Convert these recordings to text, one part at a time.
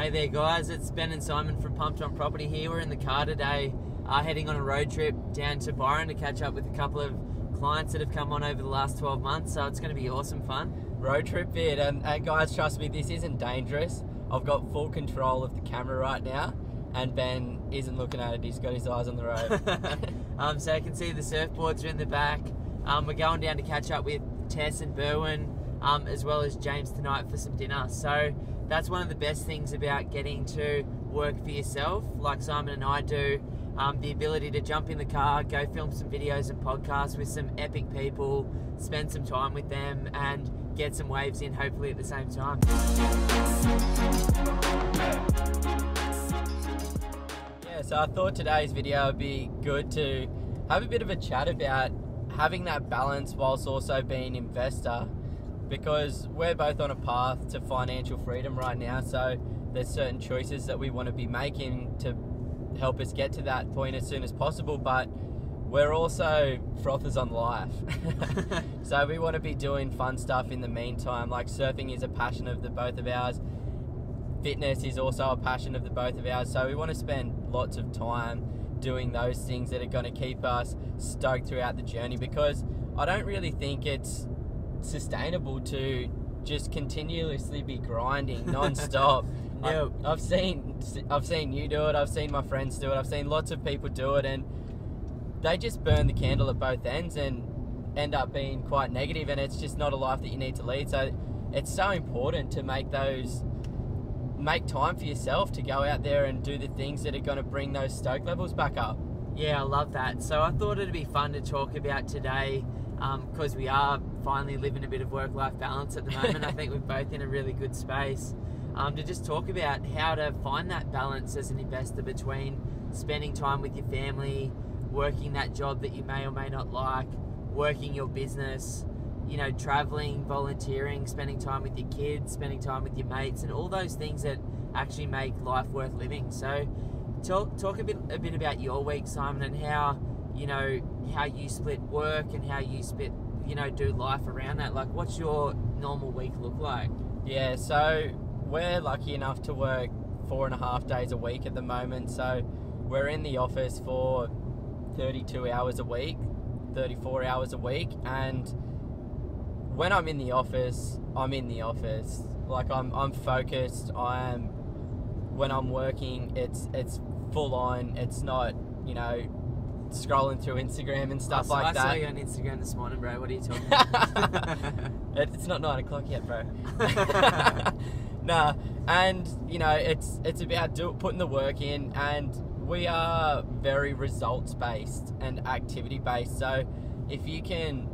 Hey there guys, it's Ben and Simon from Pumped On Property here. We're in the car today, heading on a road trip down to Byron to catch up with a couple of clients that have come on over the last 12 months, so it's going to be awesome fun. Road trip vid, and guys, trust me, this isn't dangerous. I've got full control of the camera right now, and Ben isn't looking at it, he's got his eyes on the road. So you can see the surfboards are in the back. We're going down to catch up with Tess and Berwin, as well as James tonight for some dinner. So that's one of the best things about getting to work for yourself, like Simon and I do. The ability to jump in the car, go film some videos and podcasts with some epic people, spend some time with them and get some waves in hopefully at the same time. Yeah, so I thought today's video would be good to have a bit of a chat about having that balance whilst also being an investor, because we're both on a path to financial freedom right now, so there's certain choices that we want to be making to help us get to that point as soon as possible, but we're also frothers on life. So we want to be doing fun stuff in the meantime, like surfing is a passion of the both of ours, fitness is also a passion of the both of ours, so we want to spend lots of time doing those things that are going to keep us stoked throughout the journey, because I don't really think it's sustainable to just continuously be grinding non-stop. No. I've seen you do it, I've seen my friends do it, I've seen lots of people do it, and they just burn the candle at both ends and end up being quite negative, and it's just not a life that you need to lead. So it's so important to make time for yourself to go out there and do the things that are going to bring those stoke levels back up. Yeah, I love that. So I thought it'd be fun to talk about today, because we are finally living a bit of work-life balance at the moment. I think we're both in a really good space, to just talk about how to find that balance as an investor between spending time with your family, working that job that you may or may not like, working your business, you know, traveling, volunteering, spending time with your kids, spending time with your mates, and all those things that actually make life worth living. So talk a bit about your week, Simon, and how you split work and how you split, do life around that. Like, what's your normal week look like? Yeah, so we're lucky enough to work 4.5 days a week at the moment. So we're in the office for 32 hours a week, 34 hours a week, and when I'm in the office, I'm in the office. Like, I'm focused. When I'm working, it's full on. It's not, scrolling through Instagram and stuff like that. I saw you on Instagram this morning, bro. What are you talking about? It's not 9 o'clock yet, bro. Nah, and it's about putting the work in, and we are very results based and activity based. So if you can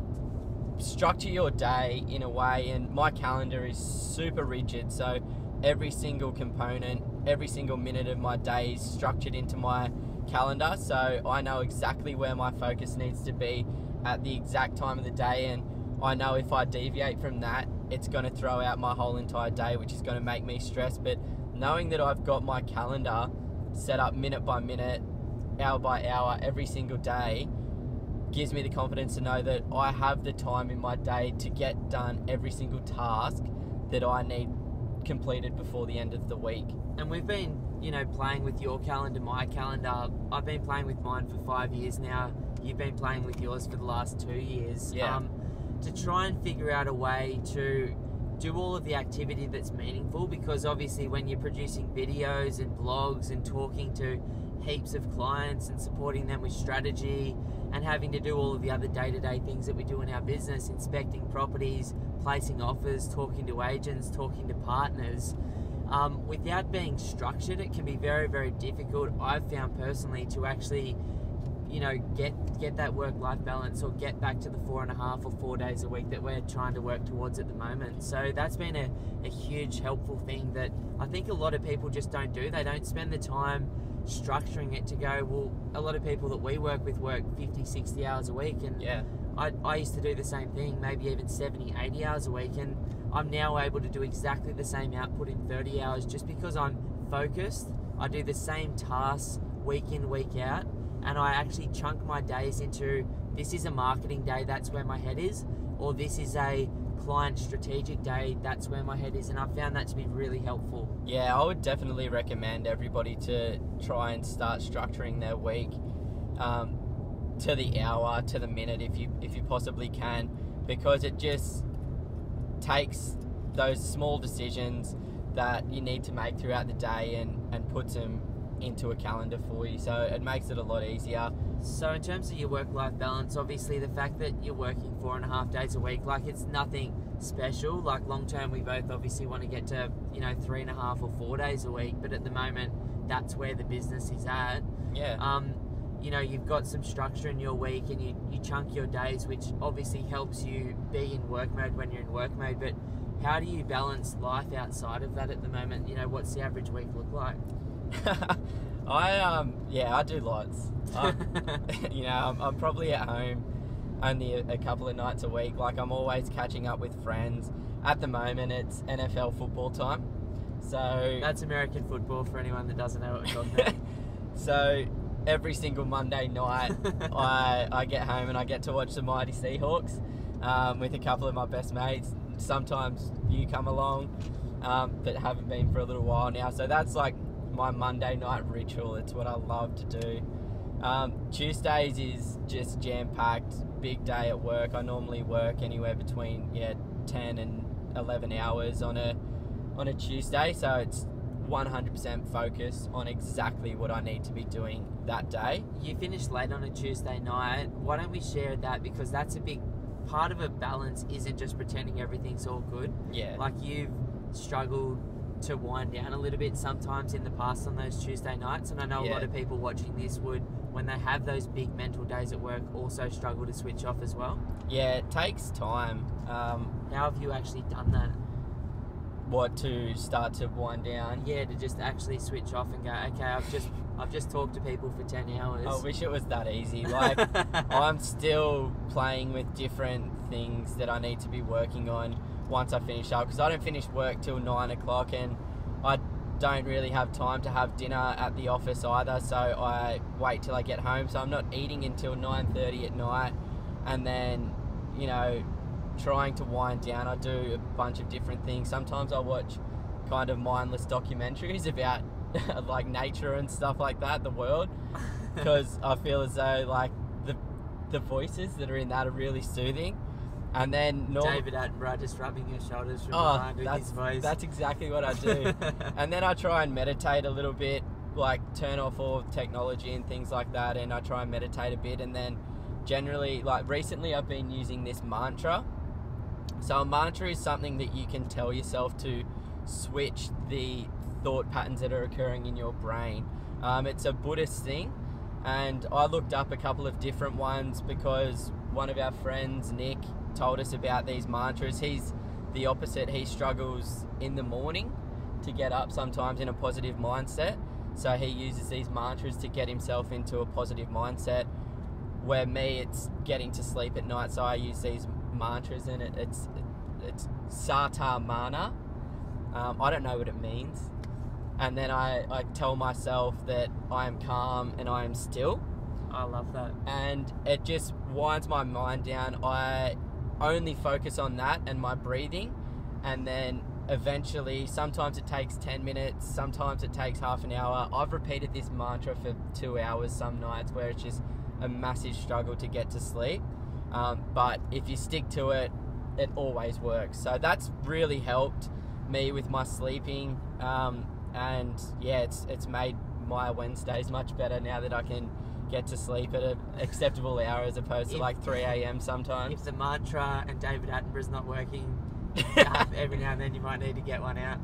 structure your day in a way, and my calendar is super rigid, so every single component, every single minute of my day is structured into my calendar, so I know exactly where my focus needs to be at the exact time of the day, and I know if I deviate from that, it's going to throw out my whole entire day, which is going to make me stressed. But knowing that I've got my calendar set up minute by minute, hour by hour, every single day, gives me the confidence to know that I have the time in my day to get done every single task that I need completed before the end of the week. And we've been, playing with your calendar, my calendar. I've been playing with mine for 5 years now. You've been playing with yours for the last 2 years. Yeah. To try and figure out a way to do all of the activity that's meaningful, because obviously when you're producing videos and blogs and talking to heaps of clients and supporting them with strategy and having to do all of the other day-to-day things that we do in our business, inspecting properties, placing offers, talking to agents, talking to partners, without being structured, it can be very, very difficult, I've found personally, to actually get that work-life balance or get back to the 4.5 or 4 days a week that we're trying to work towards at the moment. So that's been a huge helpful thing that I think a lot of people just don't do. They don't spend the time structuring it to go, well, a lot of people that we work with work 50, 60 hours a week, and yeah, I used to do the same thing, maybe even 70, 80 hours a week, and I'm now able to do exactly the same output in 30 hours just because I'm focused. I do the same tasks week in, week out, and I actually chunk my days into, this is a marketing day, that's where my head is, or this is a client strategic day, that's where my head is, and I've found that to be really helpful. Yeah, I would definitely recommend everybody to try and start structuring their week to the hour, to the minute, if you possibly can, because it just takes those small decisions that you need to make throughout the day and puts them into a calendar for you, so it makes it a lot easier. So in terms of your work-life balance, obviously the fact that you're working 4.5 days a week, like, it's nothing special. Like, long term, we both obviously want to get to 3.5 or 4 days a week, but at the moment that's where the business is at. Yeah. You've got some structure in your week, and you chunk your days, which obviously helps you be in work mode when you're in work mode. But how do you balance life outside of that at the moment? What's the average week look like? I do lots. I'm probably at home only a couple of nights a week. Like, I'm always catching up with friends. At the moment, it's NFL football time. So that's American football for anyone that doesn't know what we're talking about. So every single Monday night, I get home and I get to watch the mighty Seahawks with a couple of my best mates. Sometimes you come along, but haven't been for a little while now. So that's like my Monday night ritual. It's what I love to do. Tuesdays is just jam-packed, big day at work. I normally work anywhere between 10 and 11 hours on a Tuesday, so it's 100% focus on exactly what I need to be doing that day. You finish late on a Tuesday night. Why don't we share that? Because that's a big part of a balance, isn't just pretending everything's all good. Yeah. Like, you've struggled to wind down a little bit sometimes in the past on those Tuesday nights, and I know a lot of people watching this would, when they have those big mental days at work, also struggle to switch off as well. Yeah, it takes time. How have you actually done that? What, to start to wind down? Yeah, to just actually switch off and go, okay, I've just talked to people for 10 hours. I wish it was that easy. Like, I'm still playing with different things that I need to be working on once I finish up, because I don't finish work till 9 o'clock, and I don't really have time to have dinner at the office either, so I wait till I get home. So I'm not eating until 9:30 at night, and then, trying to wind down, I do a bunch of different things. Sometimes I watch kind of mindless documentaries about like nature and stuff like that, the world, because I feel as though like the voices that are in that are really soothing. And then David Attenborough just rubbing your shoulders from behind with his voice. That's exactly what I do. And then I try and meditate a little bit, like turn off all technology and things like that, and I try and meditate a bit. And then generally, like recently I've been using this mantra. So a mantra is something that you can tell yourself to switch the thought patterns that are occurring in your brain. It's a Buddhist thing, and I looked up a couple of different ones because one of our friends, Nick, told us about these mantras. He's the opposite. He struggles in the morning to get up sometimes in a positive mindset. So he uses these mantras to get himself into a positive mindset. Where me, it's getting to sleep at night. So I use these mantras, and it's Sata Mana. I don't know what it means. And then I tell myself that I am calm and I am still. I love that. And it just winds my mind down. I only focus on that and my breathing, and then eventually, sometimes it takes 10 minutes, sometimes it takes half an hour. I've repeated this mantra for 2 hours some nights, where it's just a massive struggle to get to sleep. But if you stick to it, it always works. So that's really helped me with my sleeping. And yeah, it's made my Wednesdays much better now that I can get to sleep at an acceptable hour as opposed to like 3 a.m. sometimes. If the mantra and David Attenborough's not working, every now and then you might need to get one out.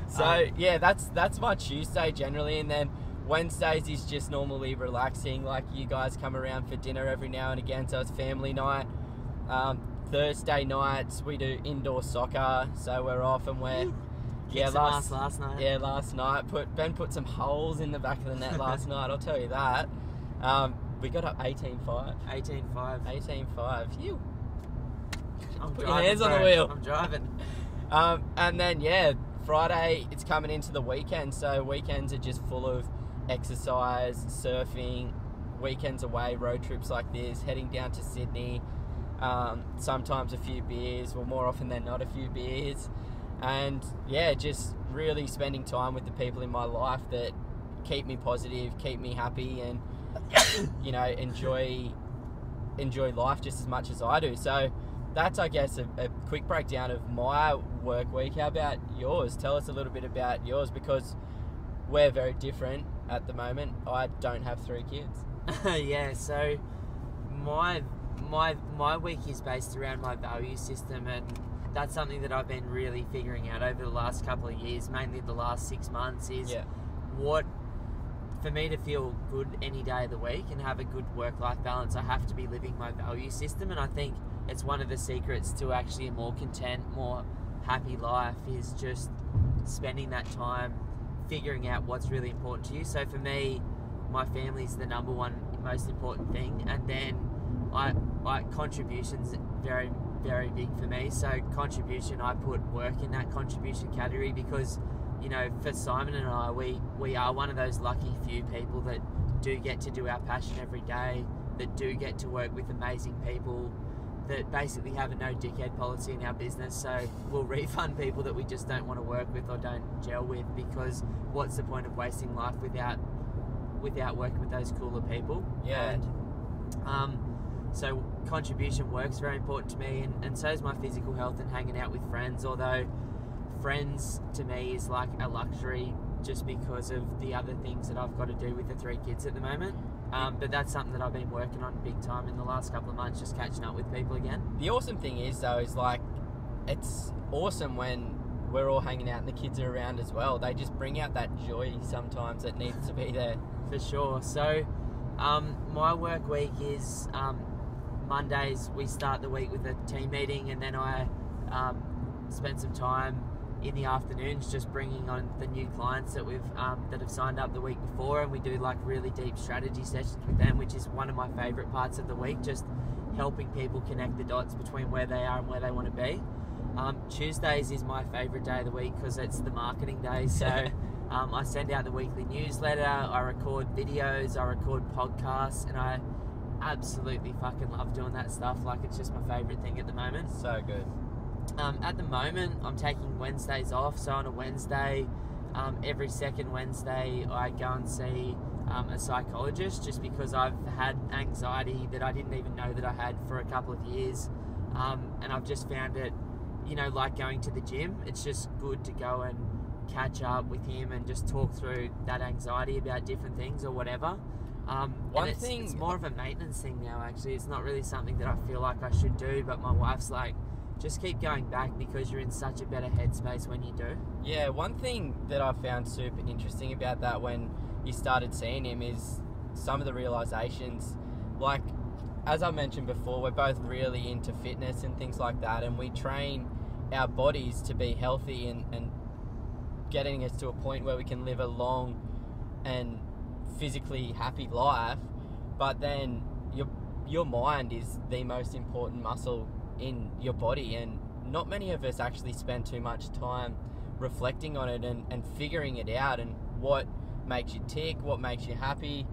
So yeah, that's my Tuesday generally, and then Wednesdays is just normally relaxing. Like, you guys come around for dinner every now and again, so it's family night. Thursday nights we do indoor soccer, so we're off and we're last night. Yeah, last night. Ben put some holes in the back of the net last night, I'll tell you that. We got up 18-5. 18-5. 18-5. Phew. Put your hands on the wheel. I'm driving. And then, yeah, Friday, it's coming into the weekend, so weekends are just full of exercise, surfing, weekends away, road trips like this, heading down to Sydney. sometimes a few beers, well, more often than not a few beers, and yeah, just really spending time with the people in my life that keep me positive, keep me happy, and you know, enjoy life just as much as I do. So that's, I guess, a quick breakdown of my work week. How about yours? Tell us a little bit about yours, because we're very different at the moment. I don't have 3 kids. Yeah, so my week is based around my value system, and that's something that I've been really figuring out over the last couple of years, mainly the last 6 months, is what, for me to feel good any day of the week and have a good work-life balance, I have to be living my value system. And I think it's one of the secrets to actually a more content, more happy life, is just spending that time figuring out what's really important to you. So for me, my family's the number one most important thing, and then I contribution's very, very big for me. So contribution, I put work in that contribution category, because, you know, for Simon and I, we are one of those lucky few people that do get to do our passion every day, that do get to work with amazing people, that basically have a no dickhead policy in our business. So we'll refund people that we just don't want to work with or don't gel with, because what's the point of wasting life without working with those cooler people? Yeah. And so contribution work's very important to me, and so is my physical health and hanging out with friends, although friends to me is like a luxury just because of the other things that I've got to do with the 3 kids at the moment. But that's something that I've been working on big time in the last couple of months, just catching up with people again. The awesome thing is, though, is like, it's awesome when we're all hanging out and the kids are around as well. They just bring out that joy sometimes that needs to be there. For sure. So my work week is Mondays we start the week with a team meeting, and then I spend some time in the afternoons just bringing on the new clients that we've that have signed up the week before, and we do like really deep strategy sessions with them, which is one of my favorite parts of the week, just helping people connect the dots between where they are and where they want to be. Tuesdays is my favorite day of the week because it's the marketing day. So I send out the weekly newsletter, I record videos, I record podcasts, and I absolutely fucking love doing that stuff. Like, it's just my favorite thing at the moment. So good. At the moment, I'm taking Wednesdays off. So on a Wednesday, every second Wednesday, I go and see a psychologist, just because I've had anxiety that I didn't even know that I had for a couple of years. And I've just found it, you know, like going to the gym. It's just good to go and catch up with him and just talk through that anxiety about different things or whatever. It's more of a maintenance thing now, actually. It's not really something that I feel like I should do, but my wife's like, just keep going back because you're in such a better headspace when you do. Yeah, one thing that I found super interesting about that when you started seeing him is some of the realizations. Like, as I mentioned before, we're both really into fitness and things like that, and we train our bodies to be healthy and getting us to a point where we can live a long and physically happy life. But then your mind is the most important muscle in your body, and not many of us actually spend too much time reflecting on it and figuring it out, and what makes you tick, what makes you happy.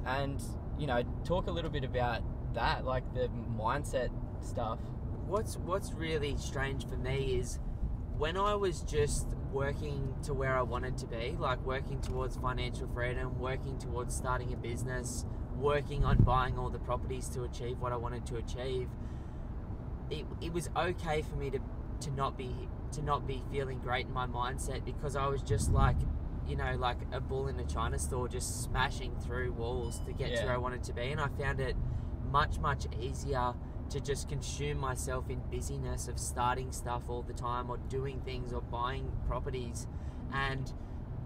And, you know, talk a little bit about that, like the mindset stuff. What's really strange for me is when I was just working to where I wanted to be, like working towards financial freedom, working towards starting a business, working on buying all the properties to achieve what I wanted to achieve, it was okay for me to not be feeling great in my mindset, because I was just like, you know, like a bull in a china store, just smashing through walls to get to where I wanted to be. And I found it much, much easier to just consume myself in busyness of starting stuff all the time, or doing things, or buying properties, and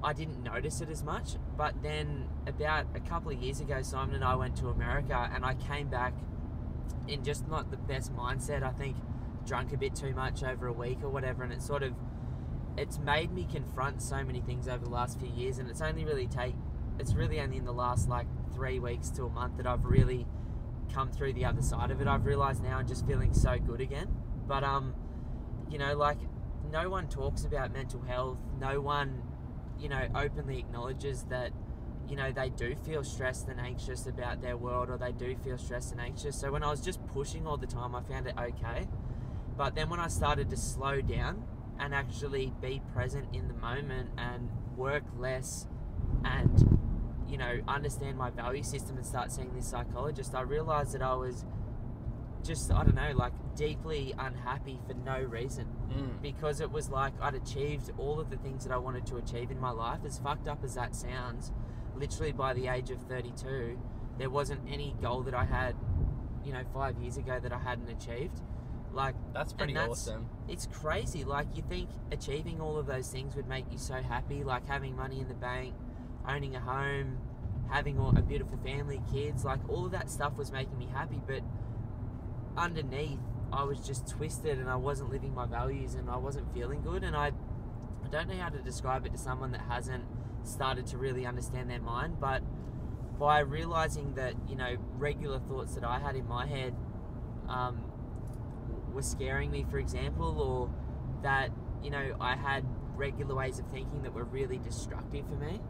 I didn't notice it as much. But then about a couple of years ago, Simon and I went to America, and I came back in just not the best mindset. I think drunk a bit too much over a week or whatever, and it's made me confront so many things over the last few years, and it's really only in the last like 3 weeks to a month that I've really come through the other side of it. I've realized now I'm just feeling so good again. But you know, like, no one talks about mental health, no one, you know, openly acknowledges that you know, they do feel stressed and anxious about their world, or they do feel stressed and anxious. So when I was just pushing all the time, I found it okay. But then when I started to slow down and actually be present in the moment and work less and, you know, understand my value system and start seeing this psychologist, I realized that I was just, I don't know, like deeply unhappy for no reason. Because it was like I'd achieved all of the things that I wanted to achieve in my life. As fucked up as that sounds, literally by the age of 32, there wasn't any goal that I had, you know, 5 years ago that I hadn't achieved. Like, that's pretty awesome. It's crazy. Like, you think achieving all of those things would make you so happy, like having money in the bank, owning a home, having a beautiful family, kids, like all of that stuff was making me happy, but underneath I was just twisted and I wasn't living my values and I wasn't feeling good. And I don't know how to describe it to someone that hasn't started to really understand their mind, but by realizing that, you know, regular thoughts that I had in my head were scaring me, for example, or that, you know, I had regular ways of thinking that were really destructive for me,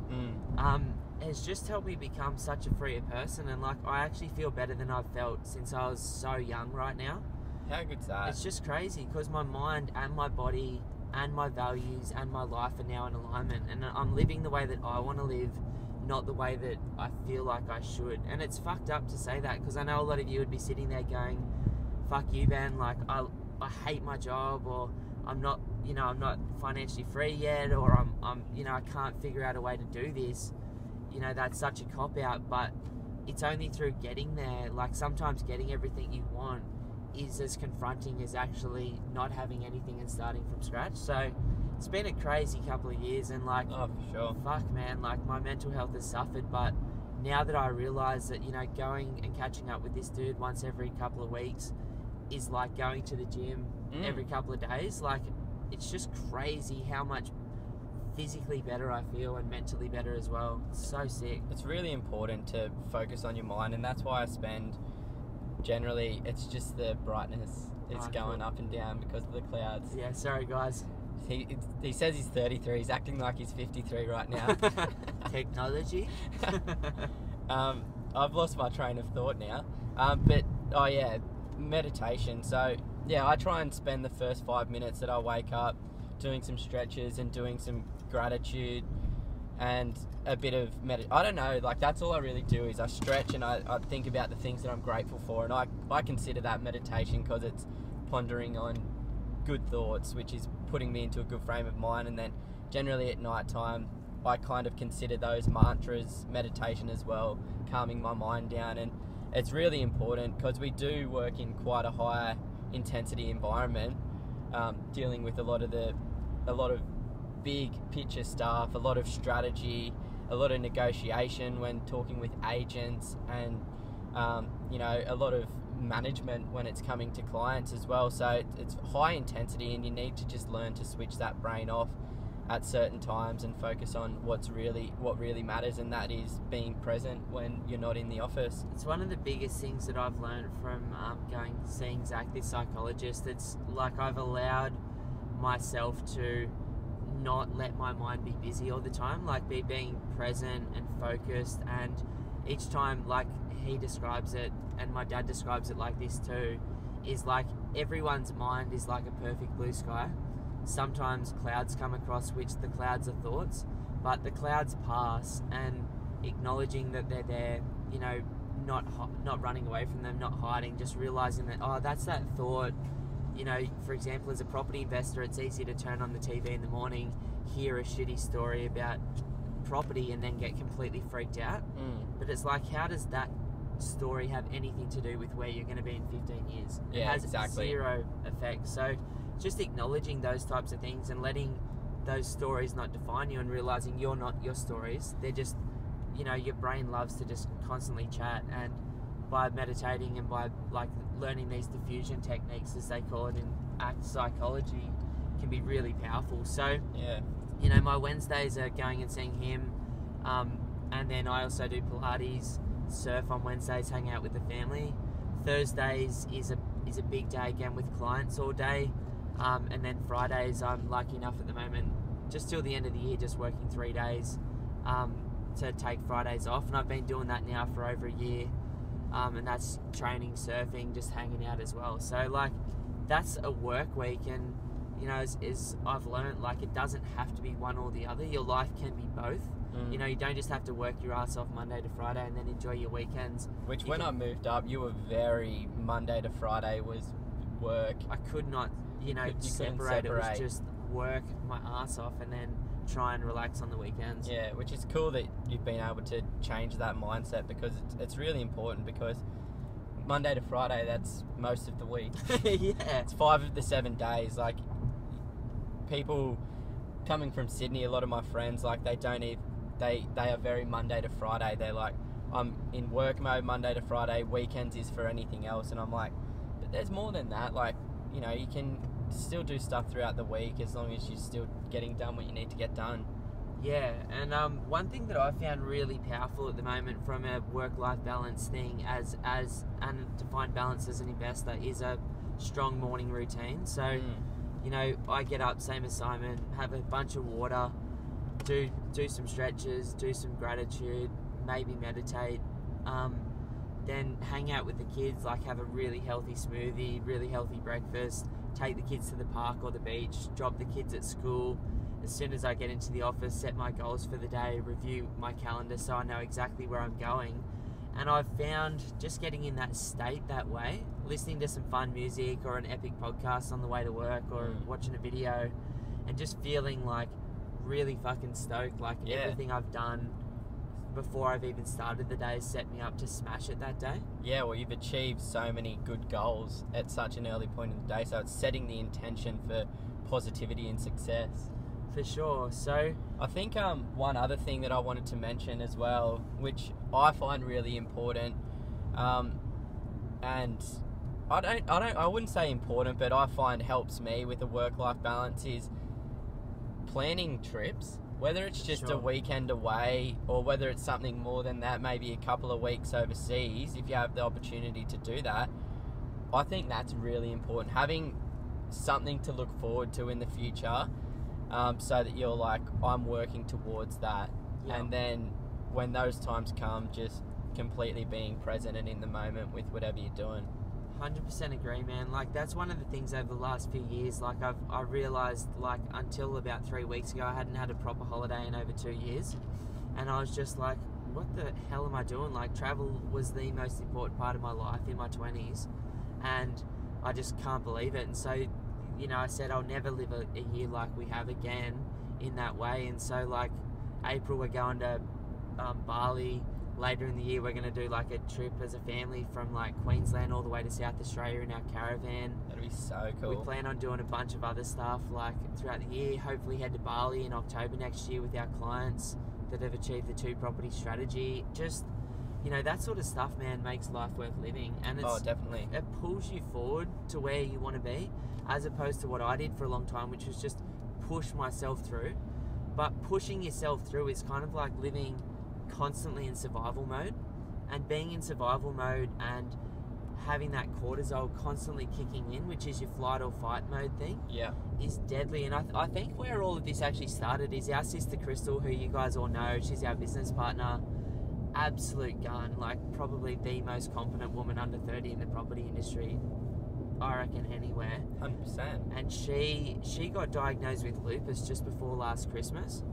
has just helped me become such a freer person. And like, I actually feel better than I've felt since I was so young right now. How good's that? It's just crazy because my mind and my body and my values and my life are now in alignment, and I'm living the way that I want to live, not the way that I feel like I should. And it's fucked up to say that, because I know a lot of you would be sitting there going, fuck you, Ben, like I hate my job, or I'm not, you know, I'm not financially free yet, or I'm you know, I can't figure out a way to do this. You know, that's such a cop-out, but it's only through getting there. Like, sometimes getting everything you want is as confronting as actually not having anything and starting from scratch. So it's been a crazy couple of years, and like, oh, for sure, fuck man, like my mental health has suffered, but now that I realise that, you know, going and catching up with this dude once every couple of weeks is like going to the gym every couple of days. Like, it's just crazy how much physically better I feel and mentally better as well. It's so sick. It's really important to focus on your mind, and that's why I spend, generally, it's just the brightness is going up and down because of the clouds. Yeah, sorry guys. He says he's 33, he's acting like he's 53 right now. Technology. I've lost my train of thought now. But, oh yeah, meditation. So, yeah, I try and spend the first 5 minutes that I wake up doing some stretches and doing some gratitude and a bit of I don't know, like that's all I really do is I stretch and I think about the things that I'm grateful for, and I consider that meditation because it's pondering on good thoughts, which is putting me into a good frame of mind. And then generally at night time I kind of consider those mantras meditation as well, calming my mind down. And it's really important because we do work in quite a high intensity environment, dealing with a lot of big picture stuff, a lot of strategy, a lot of negotiation when talking with agents, and you know, a lot of management when it's coming to clients as well. So it's high intensity, and you need to just learn to switch that brain off at certain times and focus on what really matters, and that is being present when you're not in the office. It's one of the biggest things that I've learned from seeing Zach, this psychologist. It's like I've allowed myself to not let my mind be busy all the time, like being present and focused. And each time, like he describes it, and my dad describes it like this too, is like everyone's mind is like a perfect blue sky. Sometimes clouds come across, which the clouds are thoughts, but the clouds pass, and acknowledging that they're there, you know, not running away from them, not hiding, just realizing that, oh, that's that thought. You know, for example, as a property investor, it's easy to turn on the TV in the morning, hear a shitty story about property, and then get completely freaked out. But it's like, how does that story have anything to do with where you're going to be in 15 years? It has exactly zero effect. So just acknowledging those types of things and letting those stories not define you, and realizing you're not your stories. They're just, you know, your brain loves to just constantly chat, and by meditating and by like learning these diffusion techniques, as they call it in ACT psychology, can be really powerful. So yeah, you know, my Wednesdays are going and seeing him, and then I also do Pilates, surf on Wednesdays, hang out with the family. Thursdays is a big day again with clients all day, and then Fridays I'm lucky enough at the moment, just till the end of the year, just working 3 days, to take Fridays off, and I've been doing that now for over a year. And that's training, surfing, just hanging out as well. So like, that's a work week, and you know, as I've learned, like, it doesn't have to be one or the other. Your life can be both. You know, you don't just have to work your ass off Monday to Friday and then enjoy your weekends. Which, when I moved up, you were very Monday to Friday was work. I could not, you know, separate. It was just work my ass off and then try and relax on the weekends. Yeah, which is cool that you've been able to change that mindset, because it's really important, because Monday to Friday, that's most of the week. Yeah. It's 5 of the 7 days. Like, people coming from Sydney, a lot of my friends, like, they are very Monday to Friday. They're like, I'm in work mode Monday to Friday, weekends is for anything else. And I'm like, but there's more than that. Like, you know, you can still do stuff throughout the week as long as you're still getting done what you need to get done. Yeah, and one thing that I found really powerful at the moment from a work-life balance thing, and to find balance as an investor, is a strong morning routine. So, you know, I get up, same as Simon, have a bunch of water, do some stretches, do some gratitude, maybe meditate, then hang out with the kids, like have a really healthy smoothie, really healthy breakfast, take the kids to the park or the beach, drop the kids at school. As soon as I get into the office, set my goals for the day, review my calendar so I know exactly where I'm going. And I've found just getting in that state that way, listening to some fun music or an epic podcast on the way to work, or watching a video, and just feeling like really fucking stoked, like everything I've done before I've even started the day set me up to smash it that day. Yeah, well, you've achieved so many good goals at such an early point in the day, so it's setting the intention for positivity and success. For sure. So I think one other thing that I wanted to mention as well, which I find really important, and I wouldn't say important, but I find helps me with a work-life balance, is planning trips. Whether it's just a weekend away, or whether it's something more than that, maybe a couple of weeks overseas, if you have the opportunity to do that, I think that's really important. Having something to look forward to in the future, so that you're like, I'm working towards that. And then when those times come, just completely being present and in the moment with whatever you're doing. 100% agree, man. Like, that's one of the things over the last few years, like I realized, like, until about 3 weeks ago, I hadn't had a proper holiday in over 2 years, and I was just like, what the hell am I doing? Like, travel was the most important part of my life in my 20s, and I just can't believe it. And so, you know, I said I'll never live a year like we have again in that way. And so, like, April we're going to Bali. Later in the year, we're going to do like a trip as a family from like Queensland all the way to South Australia in our caravan. That'd be so cool. We plan on doing a bunch of other stuff like throughout the year. Hopefully head to Bali in October next year with our clients that have achieved the 2-property strategy. Just, you know, that sort of stuff, man, makes life worth living. And it's, definitely. It pulls you forward to where you want to be, as opposed to what I did for a long time, which was just push myself through. But pushing yourself through is kind of like living constantly in survival mode, and being in survival mode and having that cortisol constantly kicking in, which is your flight or fight mode thing, is deadly. And I think where all of this actually started is our sister Crystal, who you guys all know. She's our business partner, absolute gun, like probably the most competent woman under 30 in the property industry, I reckon, anywhere. 100%. And she got diagnosed with lupus just before last Christmas,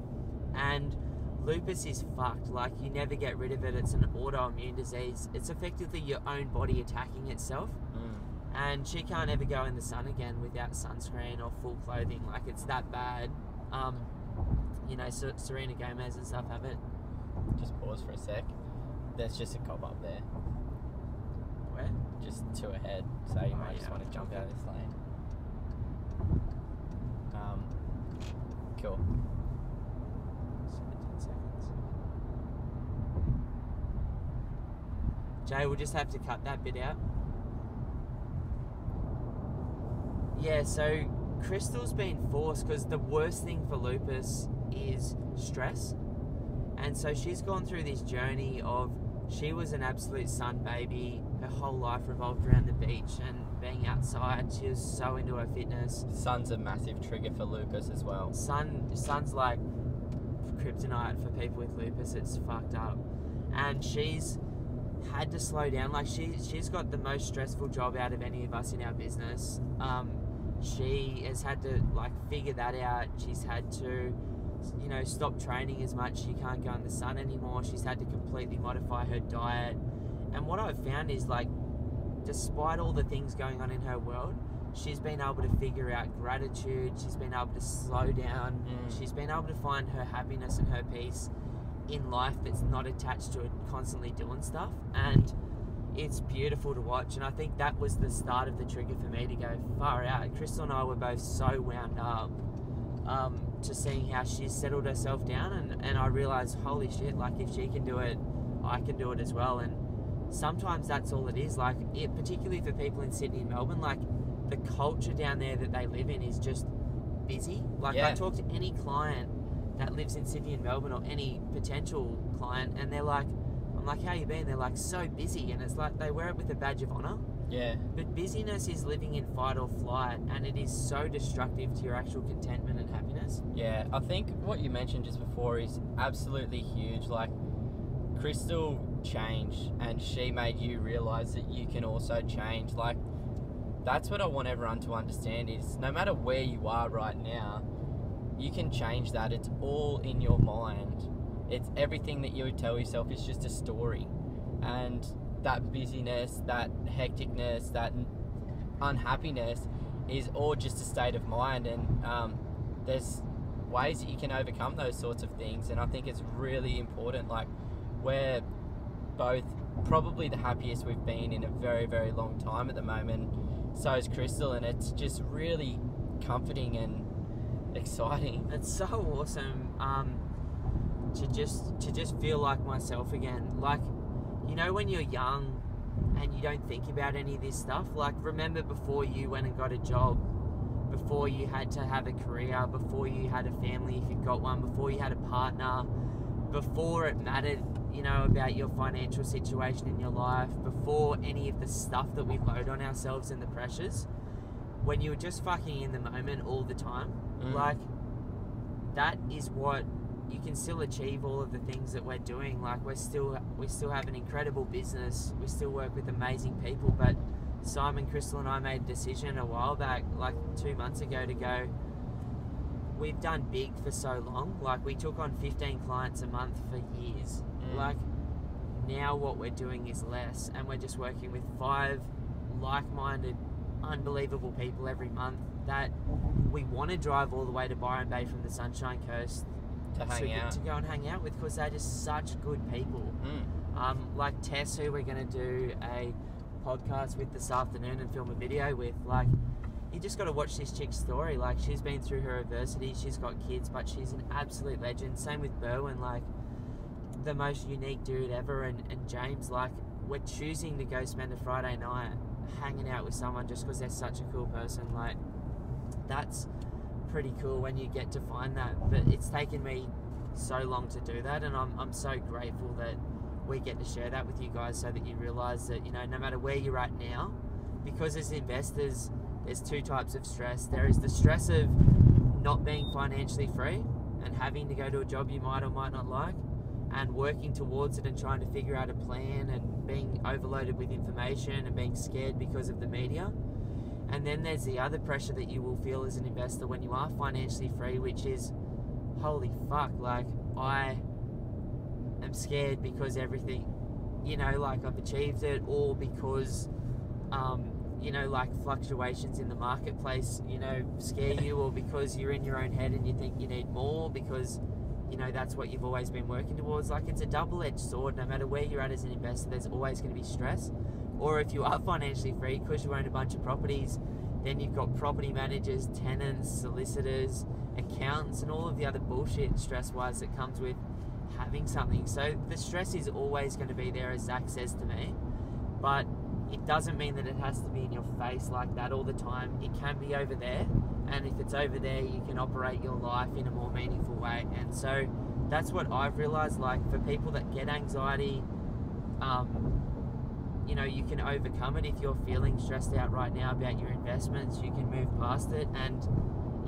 and lupus is fucked. Like, you never get rid of it. It's an autoimmune disease. It's effectively your own body attacking itself. And she can't ever go in the sun again without sunscreen or full clothing. Like, it's that bad. You know, Serena Gomez and stuff have it. Just pause for a sec. There's just a cop up there. Where? Just 2 ahead. So you might just want to jump out of this lane. Cool. 17 seconds. Jay, we'll just have to cut that bit out. Yeah, so Crystal's been forced, because the worst thing for lupus is stress. And so she's gone through this journey of, she was an absolute sun baby. Her whole life revolved around the beach and being outside. She was so into her fitness. Sun's a massive trigger for lupus as well. Sun's like kryptonite for people with lupus. It's fucked up. And she's had to slow down. Like, she's got the most stressful job out of any of us in our business. She has had to, like, figure that out. She's had to, you know, stop training as much. She can't go in the sun anymore. She's had to completely modify her diet. And what I've found is, like, despite all the things going on in her world, she's been able to figure out gratitude. She's been able to slow down. She's been able to find her happiness and her peace in life that's not attached to it constantly doing stuff. And it's beautiful to watch. And I think that was the start of the trigger for me to go far out. Crystal and I were both so wound up to seeing how she's settled herself down, and I realised, holy shit, like, if she can do it, I can do it as well. And sometimes that's all it is. Like, it, particularly for people in Sydney and Melbourne, like, the culture down there that they live in is just busy. Like, I talk to any client that lives in Sydney and Melbourne, or any potential client, and they're like, I'm like, how you been? They're like, so busy. And it's like they wear it with a badge of honour. Yeah. But busyness is living in fight or flight, and it is so destructive to your actual contentment and happiness. Yeah, I think what you mentioned just before is absolutely huge. Like, Crystal changed, and she made you realise that you can also change. Like, that's what I want everyone to understand is, no matter where you are right now, you can change that. It's all in your mind. It's everything that you would tell yourself is just a story. And that busyness, that hecticness, that unhappiness is all just a state of mind. And there's ways that you can overcome those sorts of things. And I think it's really important. Like, we're both probably the happiest we've been in a very, very long time at the moment. So is Crystal, and it's just really comforting and exciting. It's so awesome to just feel like myself again. Like, you know, when you're young and you don't think about any of this stuff, like, remember before you went and got a job, before you had to have a career, before you had a family if you've got one, before you had a partner, before it mattered, you know, about your financial situation in your life, before any of the stuff that we load on ourselves and the pressures, when you were just fucking in the moment all the time, like, that is what you can still achieve. All of the things that we're doing, like, we still have an incredible business, we still work with amazing people. But Simon, Crystal and I made a decision a while back, like 2 months ago, to go, we've done big for so long. Like, we took on 15 clients a month for years. Like, now what we're doing is less, and we're just working with 5 like-minded, unbelievable people every month that we want to drive all the way to Byron Bay from the Sunshine Coast to go and hang out with, because they're just such good people. Like Tess, who we're going to do a podcast with this afternoon and film a video with. Like, you just got to watch this chick's story. Like, she's been through her adversity, she's got kids, but she's an absolute legend. Same with Berwin, like, the most unique dude ever. And James, like, we're choosing to go spend a Friday night hanging out with someone just because they're such a cool person. Like, that's pretty cool when you get to find that. But it's taken me so long to do that, and I'm so grateful that we get to share that with you guys, so that you realise that, you know, no matter where you're at now, because as investors, there's 2 types of stress. There is the stress of not being financially free and having to go to a job you might or might not like, and working towards it and trying to figure out a plan, and being overloaded with information and being scared because of the media. And then there's the other pressure that you will feel as an investor when you are financially free, which is, holy fuck, like, I am scared because everything, you know, like, I've achieved it, or because you know, like, fluctuations in the marketplace, you know, scare you, or because you're in your own head and you think you need more because, you know, that's what you've always been working towards. Like, it's a double-edged sword. No matter where you're at as an investor, there's always going to be stress. Or if you are financially free, because you own a bunch of properties, then you've got property managers, tenants, solicitors, accountants, and all of the other bullshit stress-wise that comes with having something. So the stress is always going to be there, as Zach says to me, but it doesn't mean that it has to be in your face like that all the time. It can be over there, and if it's over there, you can operate your life in a more meaningful way. And so that's what I've realized. Like, for people that get anxiety, you know, you can overcome it. If you're feeling stressed out right now about your investments, you can move past it, and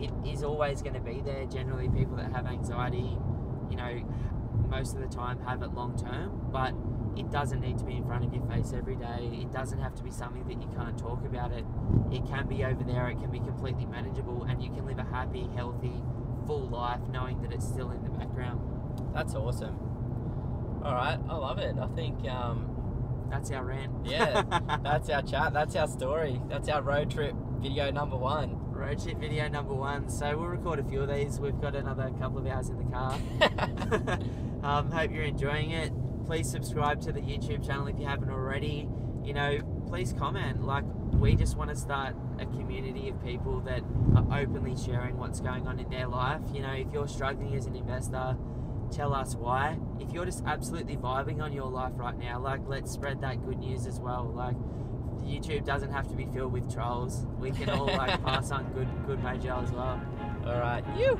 it is always going to be there. Generally, people that have anxiety, you know, most of the time have it long term, but it doesn't need to be in front of your face every day. It doesn't have to be something that you can't talk about it. It can be over there, it can be completely manageable, and you can live a happy, healthy, full life knowing that it's still in the background. That's awesome. All right, I love it. I think that's our rant. Yeah, that's our chat. That's our story. That's our road trip video number 1. Road trip video number 1. So we'll record a few of these. We've got another couple of hours in the car. Hope you're enjoying it. Please subscribe to the YouTube channel if you haven't already. You know, please comment. Like, we just want to start a community of people that are openly sharing what's going on in their life. You know, if you're struggling as an investor, tell us why. If you're just absolutely vibing on your life right now, like, let's spread that good news as well. Like, YouTube doesn't have to be filled with trolls. We can all like pass on good mojo as well. All right, you.